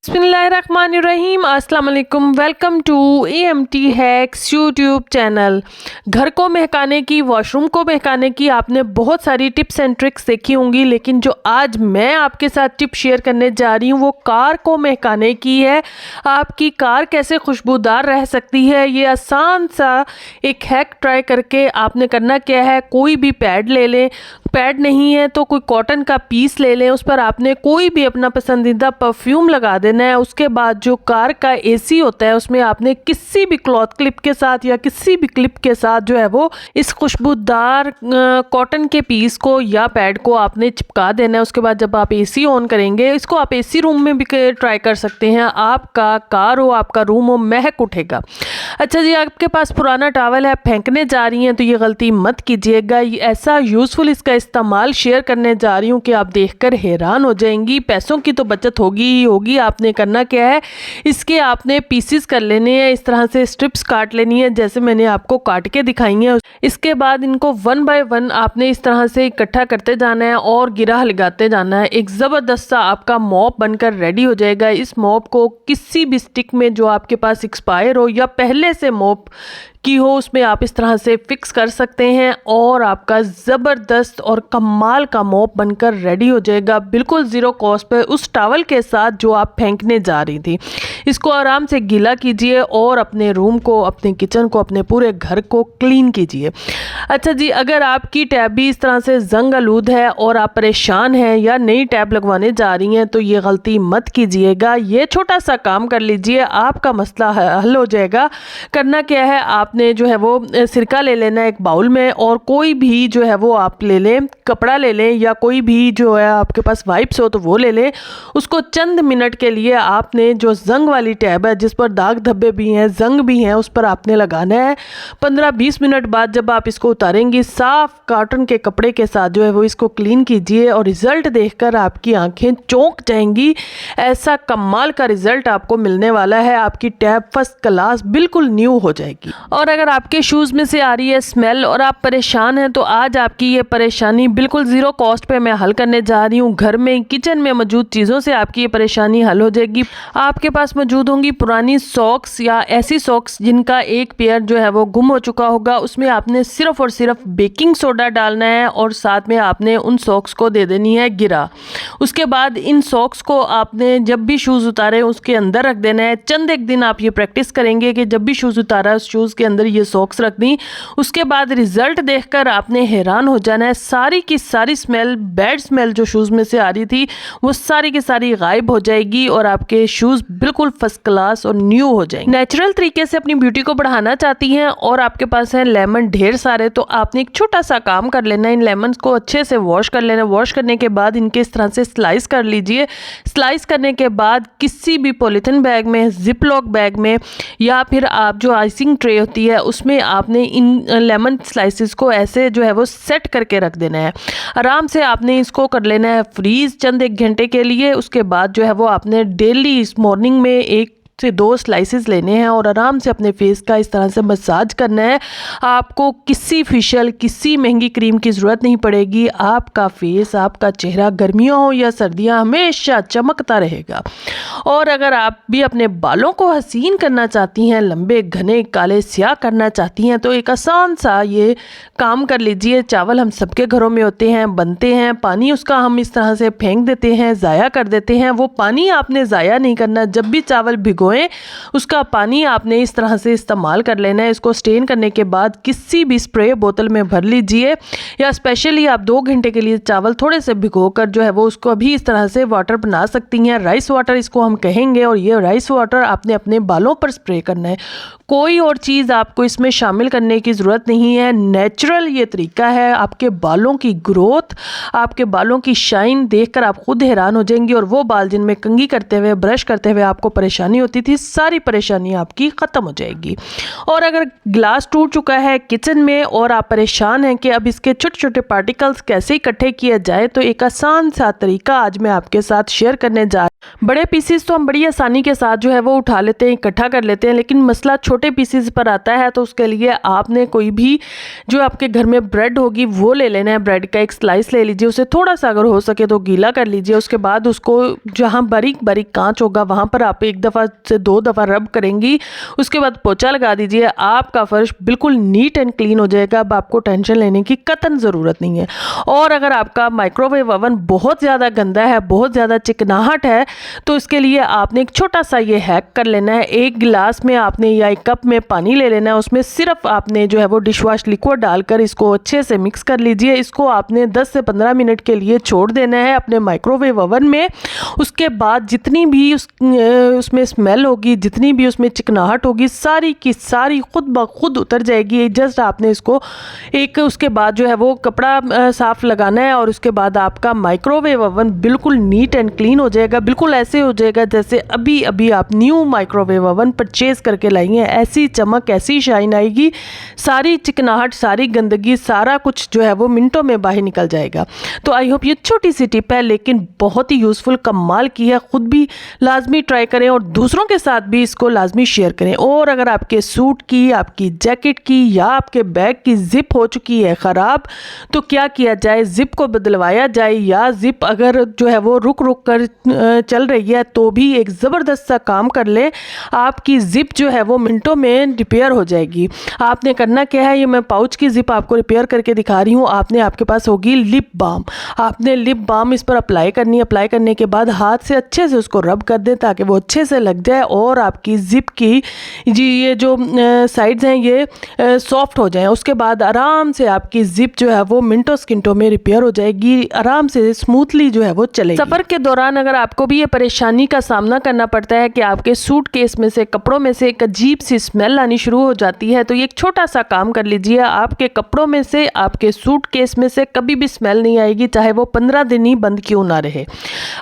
बिस्मिल्लाहिर्रहमानिर्रहीम, अस्सलाम वालेकुम। Welcome to AMT hacks YouTube channel. घर को महकाने की, वॉशरूम को महकाने की आपने बहुत सारी टिप्स एंड ट्रिक्स देखी होंगी, लेकिन जो आज मैं आपके साथ टिप शेयर करने जा रही हूँ वो कार को महकाने की है। आपकी कार कैसे खुशबूदार रह सकती है, ये आसान सा एक हैक ट्राई करके आपने करना क्या है, कोई भी पैड ले लें, पैड नहीं है तो कोई कॉटन का पीस ले लें, उस पर आपने कोई भी अपना पसंदीदा परफ्यूम लगा देना है। उसके बाद जो कार का AC होता है उसमें आपने किसी भी क्लॉथ क्लिप के साथ या किसी भी क्लिप के साथ जो है वो इस खुशबूदार कॉटन के पीस को या पैड को आपने चिपका देना है। उसके बाद जब आप AC ऑन करेंगे, इसको आप AC रूम में भी ट्राई कर सकते हैं, आपका कार हो, आपका रूम हो, महक उठेगा। अच्छा जी, आपके पास पुराना टॉवल है, फेंकने जा रही हैं तो ये गलती मत कीजिएगा। ऐसा यूज़फुल इसका इस्तेमाल शेयर करने जा रही हूँ कि आप देखकर हैरान हो जाएंगी। पैसों की तो बचत होगी ही होगी। आपने करना क्या है, इसके आपने पीसेस कर लेने हैं, इस तरह से स्ट्रिप्स काट लेनी है जैसे मैंने आपको काट के दिखाई है। इसके बाद इनको 1 बाय 1 आपने इस तरह से इकट्ठा करते जाना है और गिरा लगाते जाना है। एक ज़बरदस्त सा आपका मॉप बनकर रेडी हो जाएगा। इस मॉप को किसी भी स्टिक में जो आपके पास एक्सपायर हो या पहले से मॉप की हो उसमें आप इस तरह से फिक्स कर सकते हैं और आपका ज़बरदस्त और कमाल का मॉप बनकर रेडी हो जाएगा, बिल्कुल ज़ीरो कॉस्ट पे, उस टॉवल के साथ जो आप फेंकने जा रही थी। इसको आराम से गीला कीजिए और अपने रूम को, अपने किचन को, अपने पूरे घर को क्लीन कीजिए। अच्छा जी, अगर आपकी टैब भी इस तरह से जंग आलूद है और आप परेशान हैं या नई टैब लगवाने जा रही हैं तो ये गलती मत कीजिएगा। ये छोटा सा काम कर लीजिए, आपका मसला हल हो जाएगा। करना क्या है, आपने जो है वो सिरका ले लेना है एक बाउल में और कोई भी जो है वो आप ले लें, कपड़ा ले लें या कोई भी जो है आपके पास वाइप्स हो तो वो ले लें। उसको चंद मिनट के लिए आपने जो जंग वाली टैब है जिस पर दाग धब्बे भी हैं, जंग भी हैं, उस पर आपने लगाना है। 15-20 मिनट बाद जब आप इसको उतारेंगी, साफ कॉटन के कपड़े के साथ जो है वो इसको क्लीन कीजिए और रिजल्ट देखकर आपकी आंखें चौंक जाएंगी। ऐसा कमाल का रिजल्ट आपको मिलने वाला है। आपकी टैब फर्स्ट क्लास बिल्कुल न्यू हो जाएगी। और अगर आपके शूज़ में से आ रही है स्मेल और आप परेशान हैं तो आज आपकी ये परेशानी बिल्कुल ज़ीरो कॉस्ट पे मैं हल करने जा रही हूँ। घर में, किचन में मौजूद चीज़ों से आपकी ये परेशानी हल हो जाएगी। आपके पास मौजूद होंगी पुरानी सॉक्स या ऐसी सॉक्स जिनका एक पेयर जो है वो गुम हो चुका होगा। उसमें आपने सिर्फ और सिर्फ बेकिंग सोडा डालना है और साथ में आपने उन सॉक्स को दे देनी है गिरा। उसके बाद इन सॉक्स को आपने जब भी शूज़ उतारे उसके अंदर रख देना है। चंद एक दिन आप ये प्रैक्टिस करेंगे कि जब भी शूज़ उतारा उस शूज़ के अंदर ये सॉक्स रख दी। उसके बाद रिजल्ट देखकर आपने हैरान हो जाना है। सारी की सारी स्मेल, बैड स्मेल जो शूज़ में से आ रही थी वो सारी की सारी गायब हो जाएगी और आपके शूज़ बिल्कुल फर्स्ट क्लास और न्यू हो जाएंगे। नेचुरल तरीके से अपनी ब्यूटी को बढ़ाना चाहती हैं और आपके पास है लेमन ढेर सारे, तो आपने एक छोटा सा काम कर लेना है। इन लेमन को अच्छे से वॉश कर लेना। वॉश करने के बाद इनके इस तरह से स्लाइस कर लीजिए। स्लाइस करने के बाद किसी भी पॉलीथिन बैग में, जिप लॉक बैग में या फिर आप जो आइसिंग ट्रे होती है उसमें आपने इन लेमन स्लाइसेस को ऐसे जो है वो सेट करके रख देना है। आराम से आपने इसको कर लेना है फ्रीज चंद 1 घंटे के लिए। उसके बाद जो है वो आपने डेली इस मॉर्निंग में 1 से 2 स्लाइसेस लेने हैं और आराम से अपने फेस का इस तरह से मसाज करना है। आपको किसी फेशियल, किसी महंगी क्रीम की ज़रूरत नहीं पड़ेगी। आपका फेस, आपका चेहरा गर्मियों हो या सर्दियां हमेशा चमकता रहेगा। और अगर आप भी अपने बालों को हसीन करना चाहती हैं, लंबे घने काले स्याह करना चाहती हैं तो एक आसान सा ये काम कर लीजिए। चावल हम सबके घरों में होते हैं, बनते हैं, पानी उसका हम इस तरह से फेंक देते हैं, ज़ाया कर देते हैं। वो पानी आपने ज़ाया नहीं करना। जब भी चावल भिगो उसका पानी आपने इस तरह से इस्तेमाल कर लेना है। इसको स्टेन करने के बाद किसी भी स्प्रे बोतल में भर लीजिए या स्पेशली आप 2 घंटे के लिए चावल थोड़े से भिगोकर जो है वो उसको अभी इस तरह से वाटर बना सकती हैं। राइस वाटर इसको हम कहेंगे और ये राइस वाटर आपने अपने बालों पर स्प्रे करना है। कोई और चीज़ आपको इसमें शामिल करने की ज़रूरत नहीं है। नेचुरल ये तरीका है। आपके बालों की ग्रोथ, आपके बालों की शाइन देखकर आप खुद हैरान हो जाएंगी। और वो बाल जिनमें कंघी करते हुए, ब्रश करते हुए आपको परेशानी होती होती थी, सारी परेशानी आपकी ख़त्म हो जाएगी। और अगर ग्लास टूट चुका है किचन में और आप परेशान हैं कि अब इसके छोटे छोटे पार्टिकल्स कैसे इकट्ठे किया जाए, तो एक आसान सा तरीका आज मैं आपके साथ शेयर करने जा रही हूँ। बड़े पीसीस तो हम बड़ी आसानी के साथ जो है वो उठा लेते हैं, इकट्ठा कर लेते हैं, लेकिन मसला छोटे पीसीस पर आता है। तो उसके लिए आपने कोई भी जो आपके घर में ब्रेड होगी वो ले लेना है। ब्रेड का एक स्लाइस ले लीजिए, उसे थोड़ा सा अगर हो सके तो गीला कर लीजिए। उसके बाद उसको जहाँ बारीक बारीक कांच होगा वहाँ पर आप 1 दफ़ा से 2 दफ़ा रब करेंगी। उसके बाद पोछा लगा दीजिए, आपका फर्श बिल्कुल नीट एंड क्लीन हो जाएगा। अब आपको टेंशन लेने की कतई ज़रूरत नहीं है। और अगर आपका माइक्रोवेव ओवन बहुत ज़्यादा गंदा है, बहुत ज़्यादा चिकनाहट है, तो इसके लिए आपने एक छोटा सा ये हैक कर लेना है। 1 गिलास में आपने या 1 कप में पानी ले लेना है, उसमें सिर्फ आपने जो है वो डिश वॉश लिक्विड डालकर इसको अच्छे से मिक्स कर लीजिए। इसको आपने 10 से 15 मिनट के लिए छोड़ देना है अपने माइक्रोवेव ओवन में। उसके बाद जितनी भी उसमें स्मेल होगी, जितनी भी उसमें चिकनाहट होगी, सारी की सारी खुद ब खुद उतर जाएगी। जस्ट आपने इसको उसके बाद जो है वो कपड़ा साफ लगाना है और उसके बाद आपका माइक्रोवेव ओवन बिल्कुल नीट एंड क्लीन हो जाएगा। बिल्कुल ऐसे हो जाएगा जैसे अभी अभी आप न्यू माइक्रोवेव ओवन परचेज़ करके लाई हैं। ऐसी चमक, ऐसी शाइन आएगी, सारी चिकनाहट, सारी गंदगी, सारा कुछ जो है वो मिनटों में बाहर निकल जाएगा। तो आई होप ये छोटी सी टिप है लेकिन बहुत ही यूज़फुल, कमाल की है। ख़ुद भी लाजमी ट्राई करें और दूसरों के साथ भी इसको लाजमी शेयर करें। और अगर आपके सूट की, आपकी जैकेट की या आपके बैग की जिप हो चुकी है ख़राब, तो क्या किया जाए, जिप को बदलवाया जाए। या जिप अगर जो है वो रुक रुक कर चल रही है तो भी एक ज़बरदस्त सा काम कर ले, आपकी जिप जो है वो मिनटों में रिपेयर हो जाएगी। आपने करना क्या है, ये मैं पाउच की जिप आपको रिपेयर करके दिखा रही हूँ। आपके पास होगी लिप बाम, आपने लिप बाम इस पर अप्लाई करनी है। अप्लाई करने के बाद हाथ से अच्छे से उसको रब कर दें ताकि वो अच्छे से लग जाए और आपकी जिप की ये जो साइड्स हैं ये सॉफ्ट हो जाएं। उसके बाद आराम से आपकी जिप जो है वो मिनटों सेकंडों में रिपेयर हो जाएगी, आराम से स्मूथली जो है वो चलेगी। सफ़र के दौरान अगर आपको भी ये परेशानी का सामना करना पड़ता है कि आपके सूट केस में से, कपड़ों में से एक अजीब सी स्मेल आनी शुरू हो जाती है, तो ये एक छोटा सा काम कर लीजिए। आपके कपड़ों में से, आपके सूट केस में से कभी भी स्मेल नहीं आएगी, चाहे वो 15 दिन ही बंद क्यों ना रहे।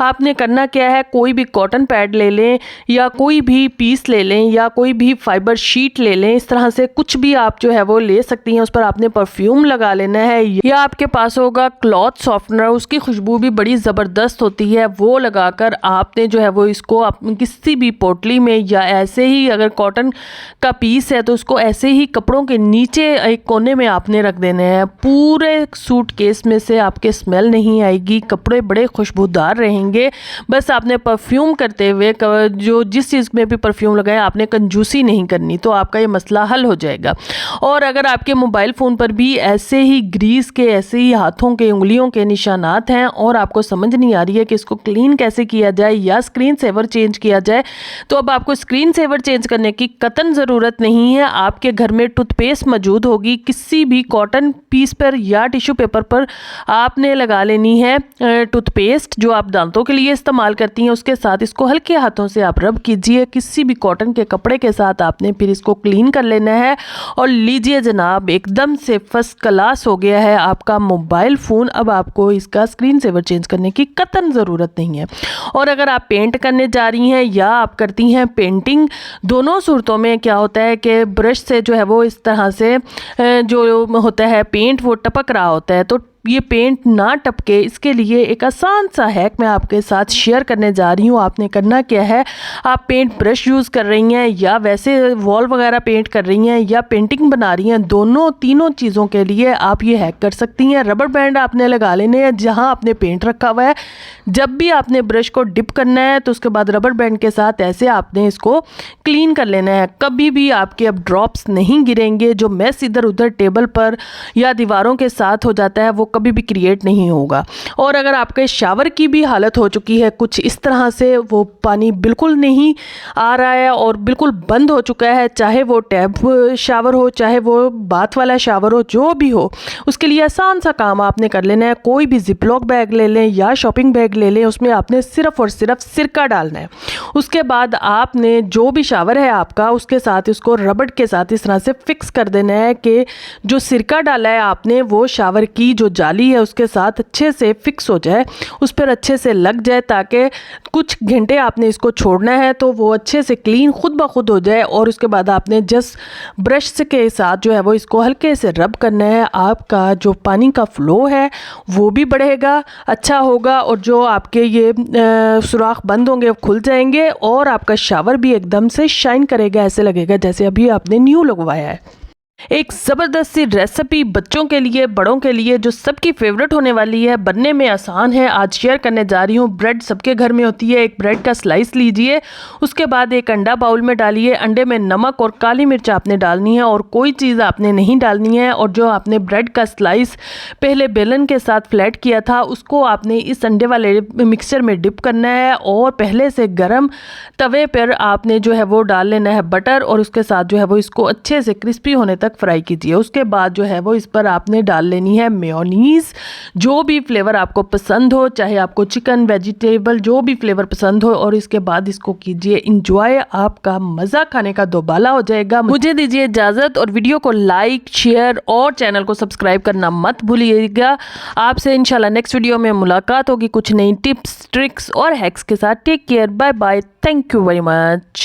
आपने करना क्या है, कोई भी कॉटन पैड ले लें या कोई भी पीस ले लें या कोई भी फाइबर शीट ले लें। इस तरह से कुछ भी आप जो है वो ले सकती हैं। उस पर आपने परफ्यूम लगा लेना है या आपके पास होगा क्लॉथ सॉफ्टनर, उसकी खुशबू भी बड़ी ज़बरदस्त होती है। वो लगाकर आपने जो है वो इसको किसी भी पोटली में या ऐसे ही, अगर कॉटन का पीस है तो उसको ऐसे ही कपड़ों के नीचे एक कोने में आपने रख देने हैं। पूरे सूट केस में से आपके स्मेल नहीं आएगी, कपड़े बड़े खुशबूदार रहेंगे। बस आपने परफ्यूम करते हुए जो जिस चीज़ में भी परफ्यूम लगाए आपने कंजूसी नहीं करनी, तो आपका ये मसला हल हो जाएगा। और अगर आपके मोबाइल फ़ोन पर भी ऐसे ही ग्रीस के, ऐसे ही हाथों के, उंगलियों के निशानात हैं और आपको समझ नहीं आ रही है कि इसको क्लीन कैसे किया जाए या स्क्रीन सेवर चेंज किया जाए, तो अब आपको स्क्रीन सेवर चेंज करने की कतई ज़रूरत नहीं है। आपके घर में टूथपेस्ट मौजूद होगी, किसी भी कॉटन पीस पर या टिश्यू पेपर पर आपने लगा लेनी है टूथपेस्ट जो आप दांतों के लिए इस्तेमाल करती हैं। उसके साथ इसको हल्के हाथों से आप रब कीजिए किसी भी कॉटन के कपड़े के साथ। आपने फिर इसको क्लीन कर लेना है और लीजिए जनाब, एकदम से फर्स्ट क्लास हो गया है आपका मोबाइल फ़ोन। अब आपको इसका स्क्रीन सेवर चेंज करने की कतई ज़रूरत नहीं है। और अगर आप पेंट करने जा रही हैं या आप करती हैं पेंटिंग, दोनों सूरतों में क्या होता है कि ब्रश से जो है वो इस तरह से जो होता है पेंट वो टपक रहा होता है। तो ये पेंट ना टपके, इसके लिए एक आसान सा हैक मैं आपके साथ शेयर करने जा रही हूँ। आपने करना क्या है, आप पेंट ब्रश यूज़ कर रही हैं या वैसे वॉल वगैरह पेंट कर रही हैं या पेंटिंग बना रही हैं, दोनों तीनों चीज़ों के लिए आप ये हैक कर सकती हैं। रबर बैंड आपने लगा लेने हैं जहाँ आपने पेंट रखा हुआ है। जब भी आपने ब्रश को डिप करना है तो उसके बाद रबर बैंड के साथ ऐसे आपने इसको क्लीन कर लेना है। कभी भी आपके अब ड्रॉप्स नहीं गिरेंगे। जो मैस इधर उधर टेबल पर या दीवारों के साथ हो जाता है वो कभी भी क्रिएट नहीं होगा। और अगर आपके शावर की भी हालत हो चुकी है कुछ इस तरह से, वो पानी बिल्कुल नहीं आ रहा है और बिल्कुल बंद हो चुका है, चाहे वो टैप शावर हो, चाहे वो बाथ वाला शावर हो, जो भी हो, उसके लिए आसान सा काम आपने कर लेना है। कोई भी जिपलॉक बैग ले लें या शॉपिंग बैग ले लें, उसमें आपने सिर्फ और सिर्फ सिरका डालना है। उसके बाद आपने जो भी शावर है आपका उसके साथ इसको रबड़ के साथ इस तरह से फिक्स कर देना है कि जो सिरका डाला है आपने वो शावर की जो जाली है उसके साथ अच्छे से फिक्स हो जाए, उस पर अच्छे से लग जाए, ताकि कुछ घंटे आपने इसको छोड़ना है तो वो अच्छे से क्लीन खुद ब खुद हो जाए। और उसके बाद आपने जस्ट ब्रश के साथ जो है वो इसको हल्के से रब करना है। आपका जो पानी का फ़्लो है वो भी बढ़ेगा, अच्छा होगा, और जो आपके ये सुराख बंद होंगे वो खुल जाएंगे और आपका शावर भी एकदम से शाइन करेगा। ऐसे लगेगा जैसे अभी आपने न्यू लगवाया है। एक ज़बरदस्त सी रेसिपी बच्चों के लिए, बड़ों के लिए, जो सबकी फेवरेट होने वाली है, बनने में आसान है, आज शेयर करने जा रही हूँ। ब्रेड सबके घर में होती है। एक ब्रेड का स्लाइस लीजिए, उसके बाद एक अंडा बाउल में डालिए। अंडे में नमक और काली मिर्च आपने डालनी है और कोई चीज़ आपने नहीं डालनी है। और जो आपने ब्रेड का स्लाइस पहले बेलन के साथ फ्लैट किया था उसको आपने इस अंडे वाले मिक्सचर में डिप करना है और पहले से गर्म तवे पर आपने जो है वो डाल लेना है बटर, और उसके साथ जो है वो इसको अच्छे से क्रिस्पी होने तक फ्राई कीजिए। उसके बाद जो है वो इस पर आपने डाल लेनी है मेयोनीज़, जो भी फ्लेवर आपको पसंद हो, चाहे आपको चिकन, वेजिटेबल, जो भी फ्लेवर पसंद हो, और इसके बाद इसको कीजिए इंजॉय। आपका मज़ा खाने का दोबाला हो जाएगा। मुझे दीजिए इजाज़त और वीडियो को लाइक, शेयर और चैनल को सब्सक्राइब करना मत भूलिएगा। आपसे इंशाल्लाह नेक्स्ट वीडियो में मुलाकात होगी कुछ नई टिप्स, ट्रिक्स और हैक्स के साथ। Take care, bye bye, thank you very much.